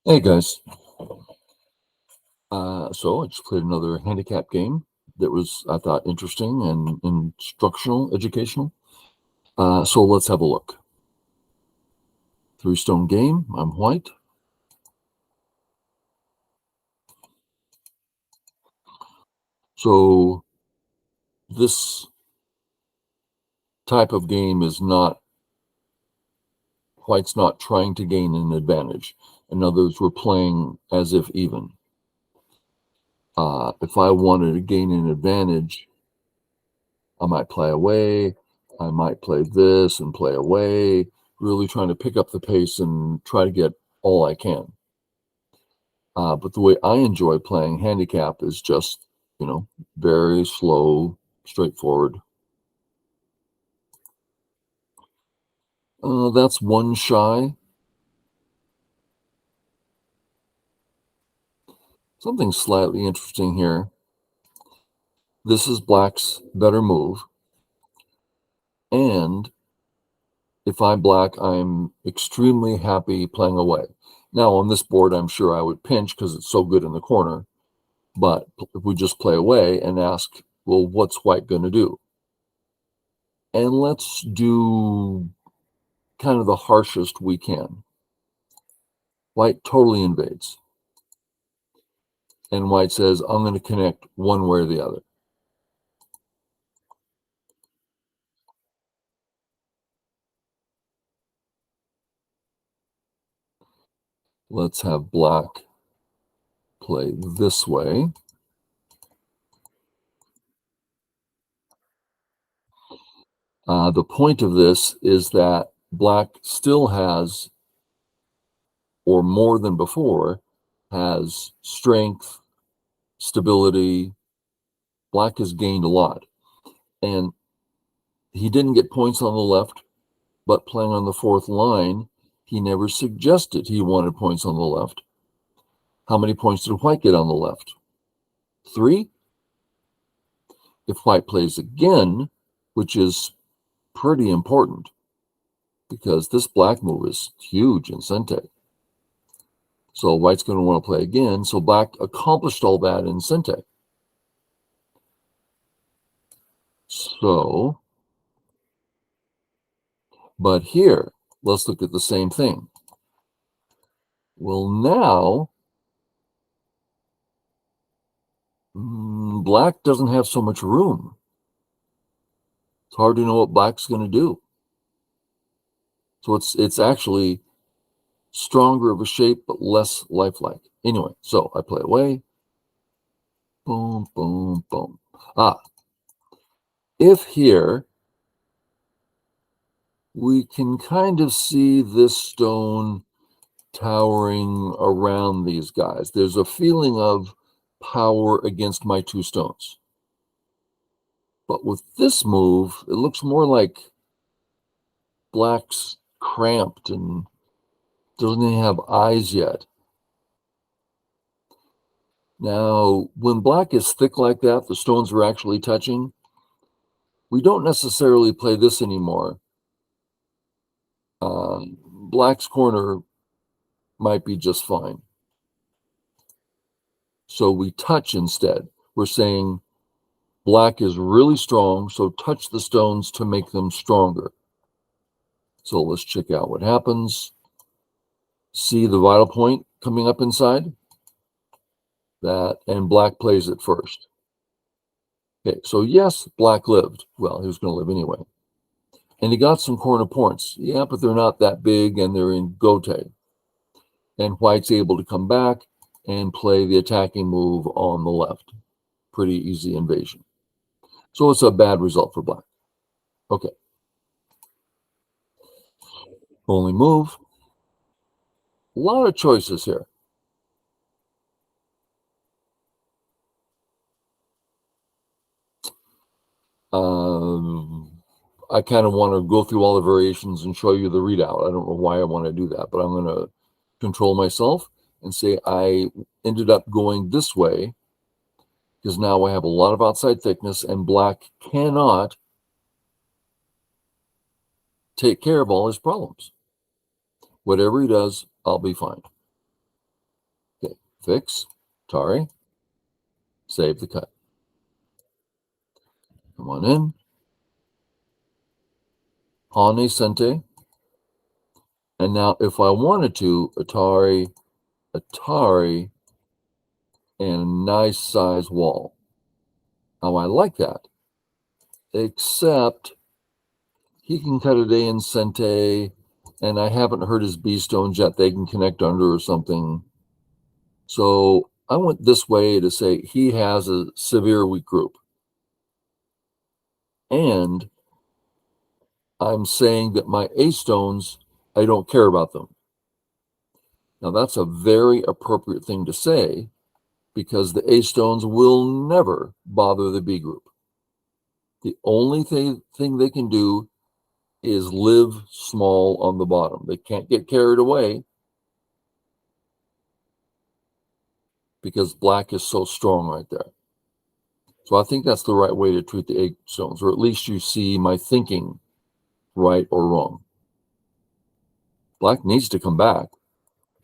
Hey guys, so I just played another handicap game that was, I thought, interesting and instructional, educational. So let's have a look. Three-stone game. I'm white. So this type of game is not, white's not trying to gain an advantage. In other words, we're playing as if even. If I wanted to gain an advantage, I might play away. I might play this and play away, really trying to pick up the pace and try to get all I can. But the way I enjoy playing handicap is just, very slow, straightforward. That's one shy. Something slightly interesting here. This is black's better move. And if I'm black, I'm extremely happy playing away. Now, on this board, I'm sure I would pinch because it's so good in the corner. But if we just play away and ask, well, what's white going to do? And let's do kind of the harshest we can. White totally invades. And white says, I'm going to connect one way or the other. Let's have black play this way. The point of this is that black still has, or more than before, has strength, stability. Black has gained a lot. And he didn't get points on the left, but playing on the fourth line, he never suggested he wanted points on the left. How many points did white get on the left? 3? If white plays again, which is pretty important, because this black move is huge in Sente. So white's going to want to play again. So black accomplished all that in Sente. So, but here, let's look at the same thing. Well, now, black doesn't have so much room. It's hard to know what black's going to do. So it's actually stronger of a shape, but less lifelike. Anyway, so I play away. Boom, boom, boom. If here, we can kind of see this stone towering around these guys. There's a feeling of power against my two stones. But with this move, it looks more like black's cramped and doesn't even have eyes yet. Now, when black is thick like that, the stones are actually touching. We don't necessarily play this anymore. Black's corner might be just fine. So we touch instead. We're saying black is really strong, so touch the stones to make them stronger. So let's check out what happens. See the vital point coming up inside? That, and black plays it first. Okay, so yes, black lived. Well, he was going to live anyway. And he got some corner points. Yeah, but they're not that big, and they're in Gote. And white's able to come back and play the attacking move on the left. Pretty easy invasion. So it's a bad result for black. Okay. Only move. A lot of choices here. I kind of want to go through all the variations and show you the readout. I don't know why I want to do that, but I'm going to control myself and say I ended up going this way because now I have a lot of outside thickness and black cannot take care of all his problems. Whatever he does, I'll be fine. Okay, fix, Atari, save the cut. Come on in. Hane Sente. And now if I wanted to, Atari, and a nice size wall. Now I like that, except he can cut it in Sente, and I haven't heard his B stones yet. They can connect under or something. So I went this way to say he has a severe weak group. And I'm saying that my A stones, I don't care about them. Now that's a very appropriate thing to say, because the A stones will never bother the B group. The only thing they can do is live small on the bottom. They can't get carried away because black is so strong right there. So I think that's the right way to treat the A stones, or at least you see my thinking right or wrong. Black needs to come back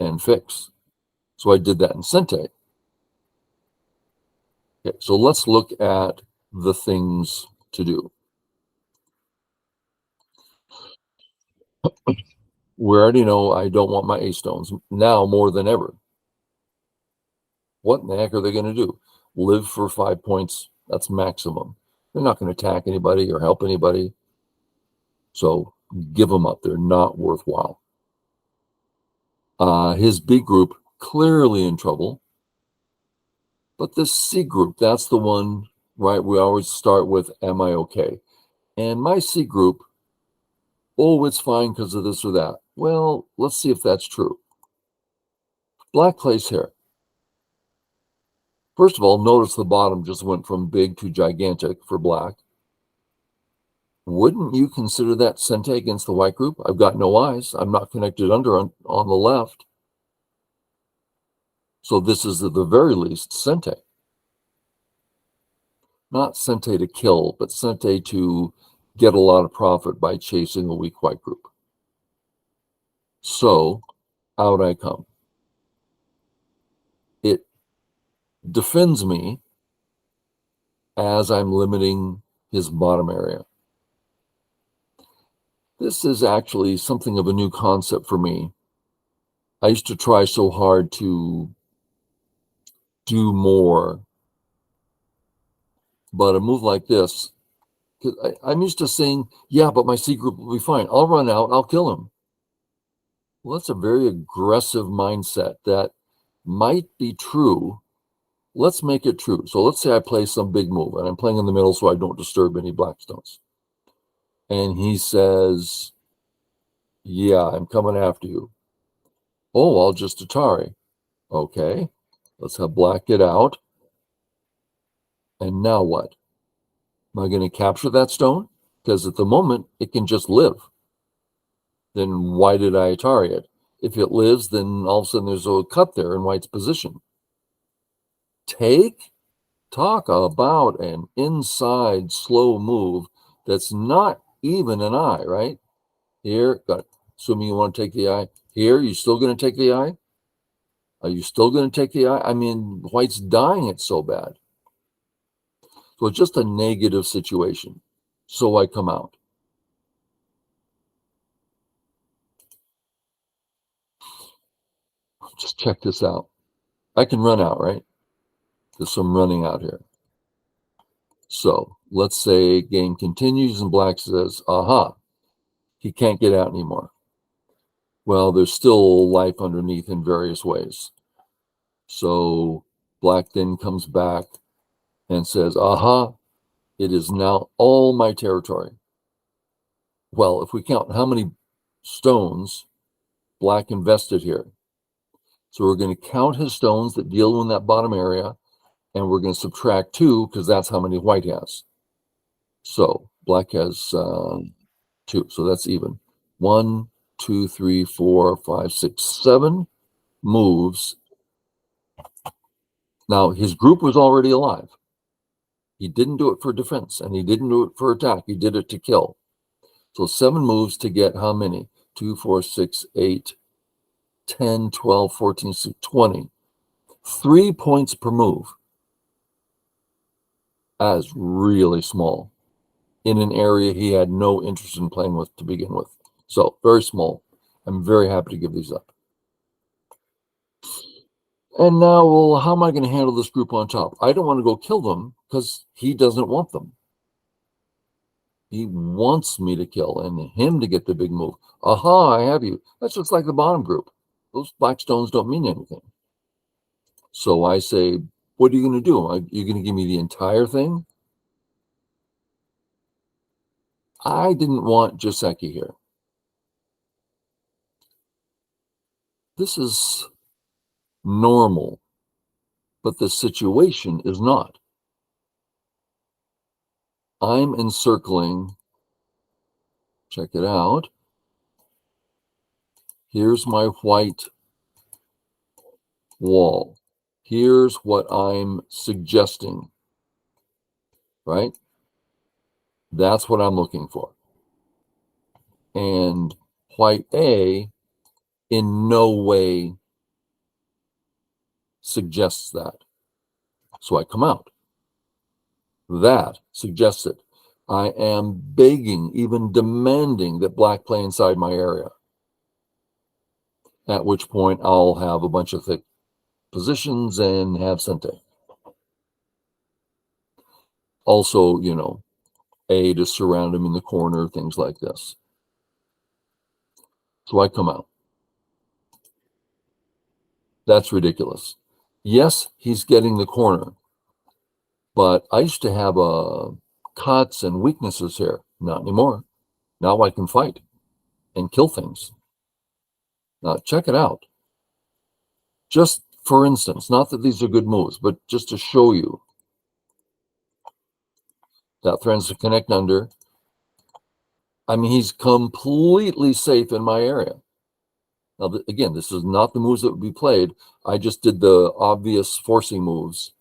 and fix. So I did that in Sente. Okay, so let's look at the things to do. We already know I don't want my A stones now more than ever. What in the heck are they going to do? Live for 5 points? That's maximum. They're not going to attack anybody or help anybody. So give them up. They're not worthwhile. His B group, clearly in trouble. But this C group, that's the one, right? We always start with, am I okay? And my C group, oh, it's fine because of this or that. Well, let's see if that's true. Black plays here. First of all, notice the bottom just went from big to gigantic for black. Wouldn't you consider that Sente against the white group? I've got no eyes. I'm not connected under on the left. So this is at the very least Sente. Not Sente to kill, but Sente to get a lot of profit by chasing a weak white group. So out I come. It defends me as I'm limiting his bottom area. This is actually something of a new concept for me. I used to try so hard to do more, but a move like this, I'm used to saying, yeah, but my C group will be fine. I'll run out, I'll kill him. Well, that's a very aggressive mindset that might be true. Let's make it true. So let's say I play some big move, and I'm playing in the middle so I don't disturb any black stones. And he says, yeah, I'm coming after you. Oh, I'll just Atari. Okay, let's have black get out. And now what? Am I going to capture that stone? Because at the moment, it can just live. Then why did I Atari it? If it lives, then all of a sudden there's a cut there in white's position. Talk about an inside slow move that's not even an eye, right? Here, assuming you want to take the eye. Here, you still going to take the eye? Are you still going to take the eye? I mean, white's dying it so bad. So it's just a negative situation. So I come out. Just check this out. I can run out, right? There's some running out here. So let's say game continues and black says, aha, he can't get out anymore. Well, there's still life underneath in various ways. So black then comes back and says, aha, it is now all my territory. Well, if we count how many stones black invested here. So we're going to count his stones that deal in that bottom area, and we're going to subtract 2 because that's how many white has. So black has 2, so that's even. 1, 2, 3, 4, 5, 6, 7 moves. Now his group was already alive. He didn't do it for defense, and he didn't do it for attack. He did it to kill. So 7 moves to get how many? 2, 4, 6, 8, 10, 12, 14, 20. 3 points per move. That is really small in an area he had no interest in playing with to begin with. So very small. I'm very happy to give these up. And now, well, how am I going to handle this group on top? I don't want to go kill them because he doesn't want them. He wants me to kill and him to get the big move. Aha, I have you. That's just like the bottom group. Those black stones don't mean anything. So I say, what are you going to do? Are you going to give me the entire thing? I didn't want Joseki here. This is normal, but the situation is not. I'm encircling, check it out. Here's my white wall. Here's what I'm suggesting, right? That's what I'm looking for. And white A in no way suggests that. So I come out. That suggests it. I am begging, even demanding that black play inside my area. At which point I'll have a bunch of thick positions and have Sente. Also, you know, A to surround him in the corner, things like this. So I come out. That's ridiculous. Yes, he's getting the corner, but I used to have cuts and weaknesses here. Not anymore. Now I can fight and kill things. Now check it out. Just for instance, not that these are good moves, but just to show you that threatens to connect under. I mean, he's completely safe in my area. Now, again, this is not the moves that would be played. I just did the obvious forcing moves,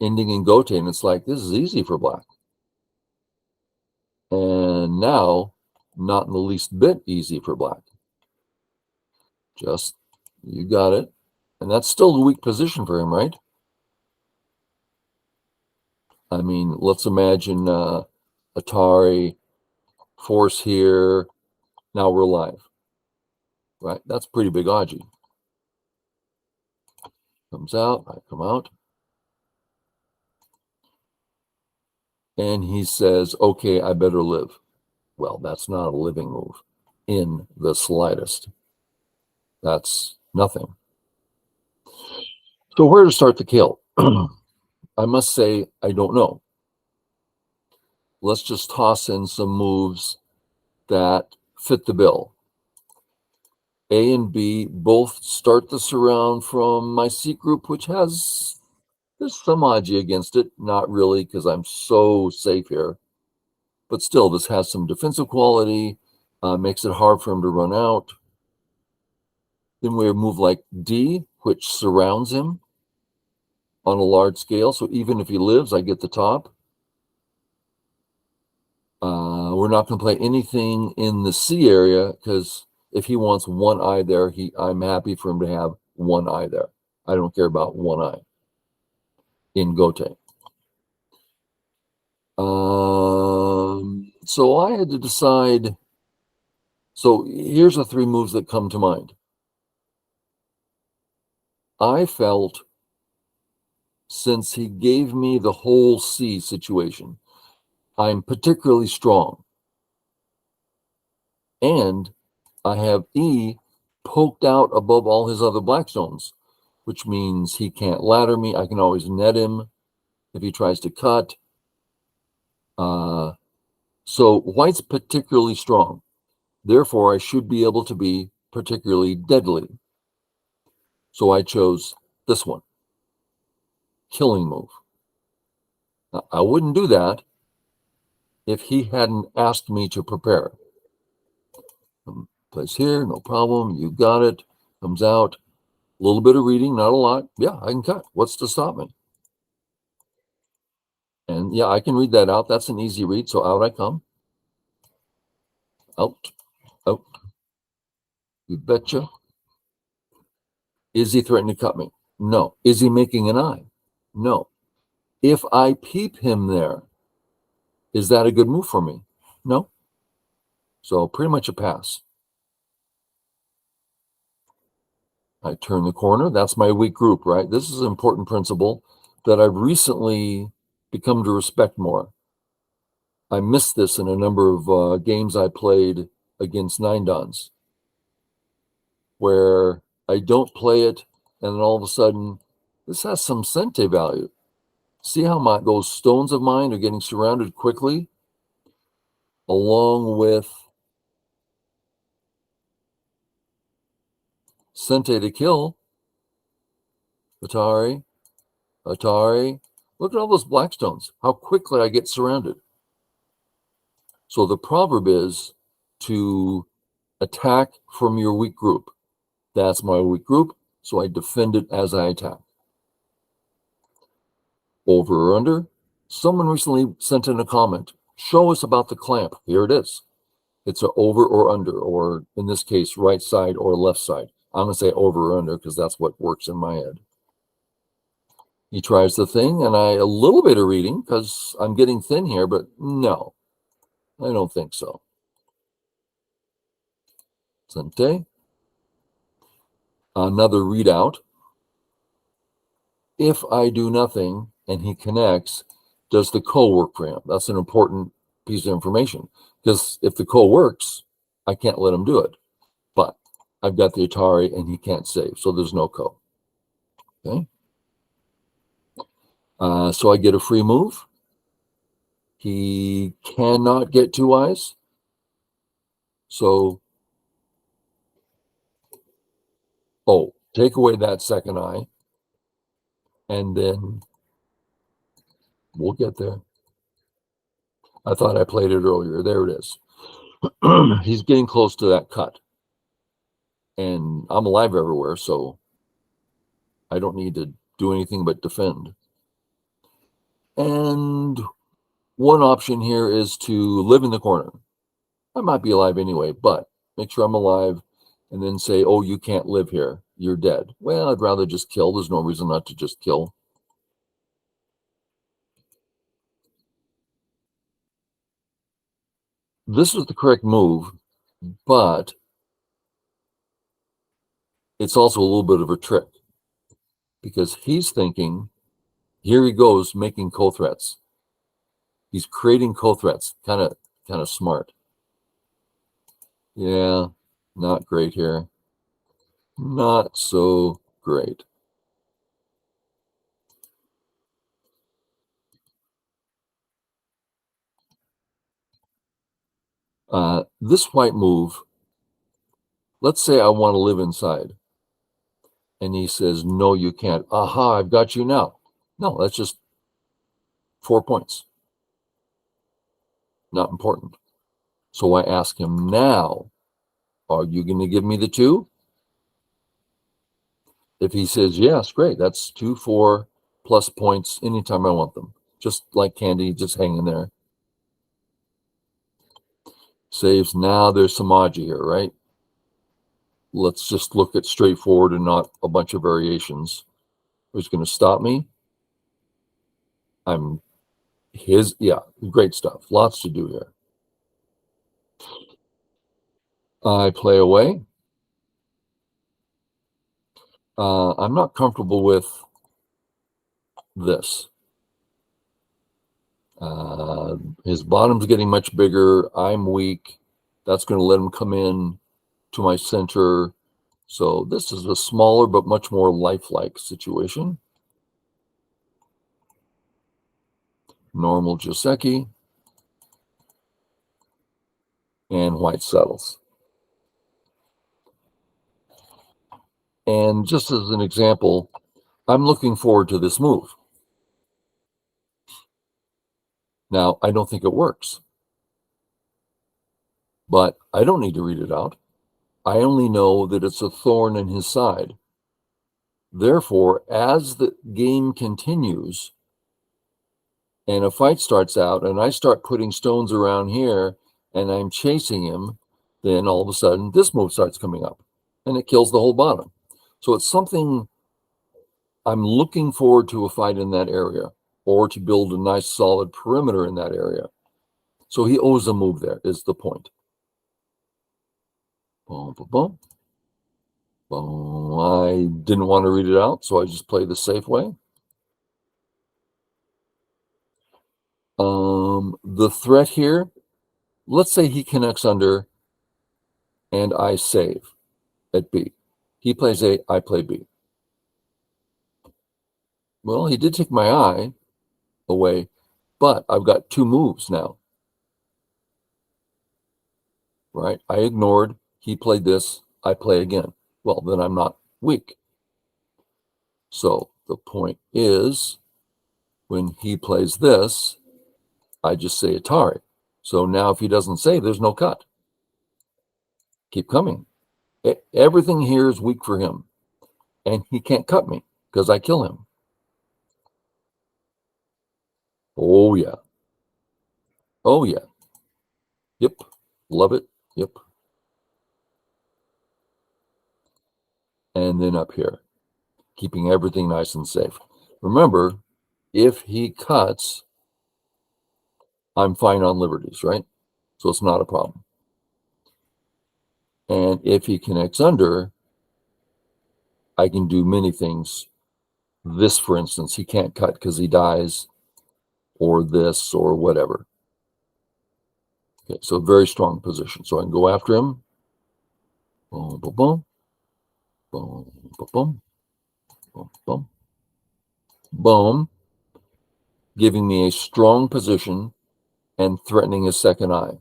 ending in Gote, and it's like, this is easy for black. And now, not in the least bit easy for black. Just, you got it. And that's still a weak position for him, right? I mean, let's imagine Atari, force here. Now we're live, right? That's pretty big Aji. Comes out, I come out. And he says, okay, I better live. Well, that's not a living move in the slightest. That's nothing. So where to start the kill? I must say, I don't know. Let's just toss in some moves that fit the bill. A and B both start the surround from my C group, which has, there's some Aji against it. Not really, because I'm so safe here. But still, this has some defensive quality, makes it hard for him to run out. Then we have a move like D, which surrounds him on a large scale. So even if he lives, I get the top. We're not going to play anything in the C area because if he wants one eye there, I'm happy for him to have one eye there. I don't care about one eye in Gote. So I had to decide. So here's the 3 moves that come to mind. I felt since he gave me the whole C situation, I'm particularly strong. And I have E poked out above all his other black stones, which means he can't ladder me. I can always net him if he tries to cut. So white's particularly strong. Therefore, I should be able to be particularly deadly. So I chose this one, killing move. Now, I wouldn't do that if he hadn't asked me to prepare. Place here, no problem. You got it. Comes out. A little bit of reading, not a lot. Yeah, I can cut. What's to stop me? And yeah, I can read that out. That's an easy read. So out I come. Out. Out. You betcha. Is he threatening to cut me? No. Is he making an eye? No. If I peep him there, is that a good move for me? No. So pretty much a pass. I turn the corner. That's my weak group, right? This is an important principle that I've recently become to respect more. I missed this in a number of games I played against 9-dans, where I don't play it, and then all of a sudden, this has some sente value. See how those stones of mine are getting surrounded quickly, along with sente to kill. Atari. Look at all those black stones, how quickly I get surrounded. So the proverb is to attack from your weak group. That's my weak group, so I defend it as I attack. Over or under? Someone recently sent in a comment, show us about the clamp. Here it is. It's an over or under, or in this case, right side or left side. I'm going to say over or under because that's what works in my head. He tries the thing, and a little bit of reading because I'm getting thin here, but no, I don't think so. Sente. Another readout. If I do nothing and he connects, does the ko work for him? That's an important piece of information because if the ko works, I can't let him do it. But I've got the Atari and he can't save, so there's no ko. Okay. So I get a free move. He cannot get 2 eyes. So, take away that second eye, and then we'll get there. I thought I played it earlier. There it is. He's getting close to that cut. And I'm alive everywhere, so I don't need to do anything but defend. And one option here is to live in the corner. I might be alive anyway, but make sure I'm alive and then say, oh, you can't live here. You're dead. Well, I'd rather just kill. There's no reason not to just kill. This is the correct move, but it's also a little bit of a trick because he's thinking, here he goes making co-threats. He's creating co-threats. Kind of smart. Yeah, not great here. Not so great. This white move, let's say I want to live inside. And he says, no, you can't. Aha, I've got you now. No, that's just 4 points. Not important. So I ask him now, are you going to give me the 2? If he says yes, great. That's 2, 4 plus points anytime I want them. Just like candy, just hanging there. Saves. Now there's some Samaji here, right? Let's just look at straightforward and not a bunch of variations. Who's going to stop me? Great stuff. Lots to do here. I play away. I'm not comfortable with this. His bottom's getting much bigger. I'm weak. That's going to let him come in to my center. So this is a smaller but much more lifelike situation. Normal Joseki. And white settles. And just as an example, I'm looking forward to this move. Now, I don't think it works, but I don't need to read it out. I only know that it's a thorn in his side. Therefore, as the game continues and a fight starts out and I start putting stones around here and I'm chasing him, then all of a sudden this move starts coming up and it kills the whole bottom. So it's something I'm looking forward to a fight in that area, or to build a nice solid perimeter in that area. So he owes a move there, is the point. Boom, boom, boom. Boom. I didn't want to read it out, so I just played the safe way. The threat here, let's say he connects under and I save at B. He plays A, I play B. Well, he did take my eye away, but I've got two moves now, right? I ignored, he played this, I play again. Well, then I'm not weak. So the point is, when he plays this, I just say Atari. So now if he doesn't say, there's no cut. Keep coming. Everything here is weak for him. And he can't cut me because I kill him. Oh, yeah. Oh, yeah. Yep. Love it. Yep. And then up here, keeping everything nice and safe. Remember, if he cuts, I'm fine on liberties, right? So it's not a problem. And if he connects under, I can do many things. This, for instance, he can't cut because he dies, or this, or whatever. Okay, so very strong position. So I can go after him. Boom, boom, boom. Boom, boom, boom. Boom, boom. Boom. Giving me a strong position and threatening his second eye.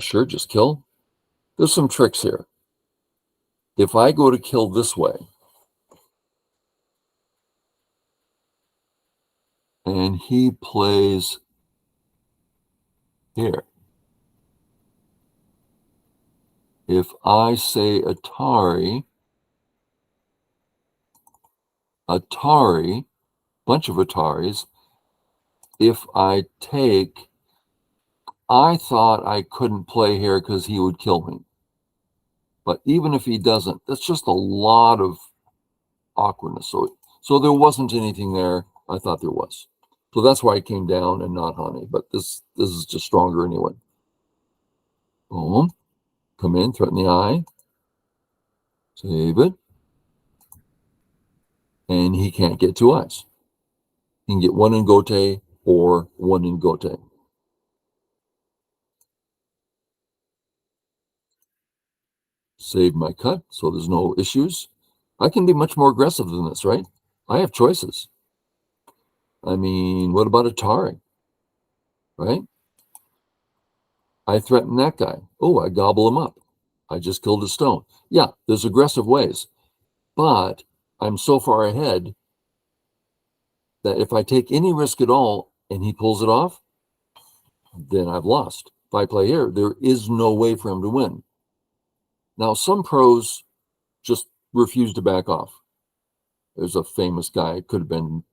Sure, just kill. There's some tricks here. If I go to kill this way, and he plays here, if I say Atari, bunch of Ataris, if I take, I thought I couldn't play here because he would kill me. But even if he doesn't, that's just a lot of awkwardness. So there wasn't anything there. I thought there was. So that's why I came down and not honey. But this is just stronger anyway. Boom. Come in, threaten the eye. Save it. And he can't get two eyes. He can get one in Gote or one in Gote. Save my cut, so there's no issues. I can be much more aggressive than this, right? I have choices. I mean, what about Atari? Right? I threaten that guy. Oh, I gobble him up. I just killed a stone. Yeah, there's aggressive ways. But I'm so far ahead that if I take any risk at all and he pulls it off, then I've lost. If I play here, there is no way for him to win. Now, some pros just refuse to back off. There's a famous guy, it could have been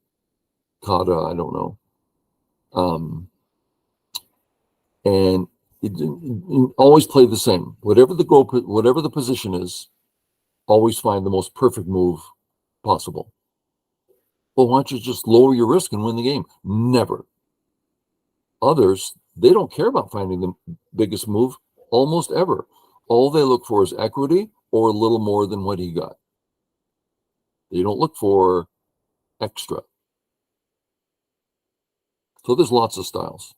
Kata, I don't know. And always play the same. Whatever the goal, whatever the position is, always find the most perfect move possible. Well, why don't you just lower your risk and win the game? Never. Others, they don't care about finding the biggest move almost ever. All they look for is equity or a little more than what he got. They don't look for extra. So there's lots of styles.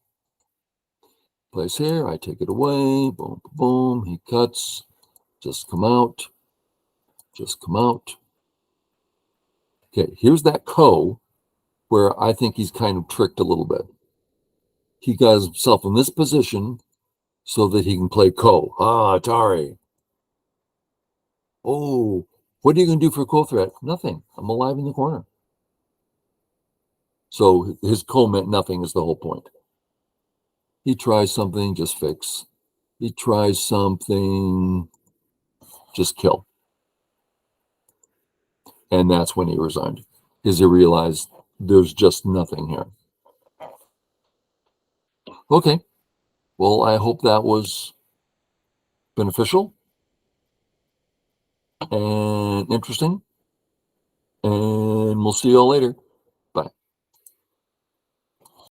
Place here, I take it away, boom, boom, he cuts, just come out, just come out. Okay, here's that ko where I think he's kind of tricked a little bit. He got himself in this position so that he can play ko. Ah, Atari. Oh, what are you going to do for ko threat? Nothing. I'm alive in the corner. So his ko meant nothing is the whole point. He tries something, just fix. He tries something, just kill. And that's when he resigned, because he realized there's just nothing here. Okay. Well, I hope that was beneficial. and interesting. And we'll see you all later.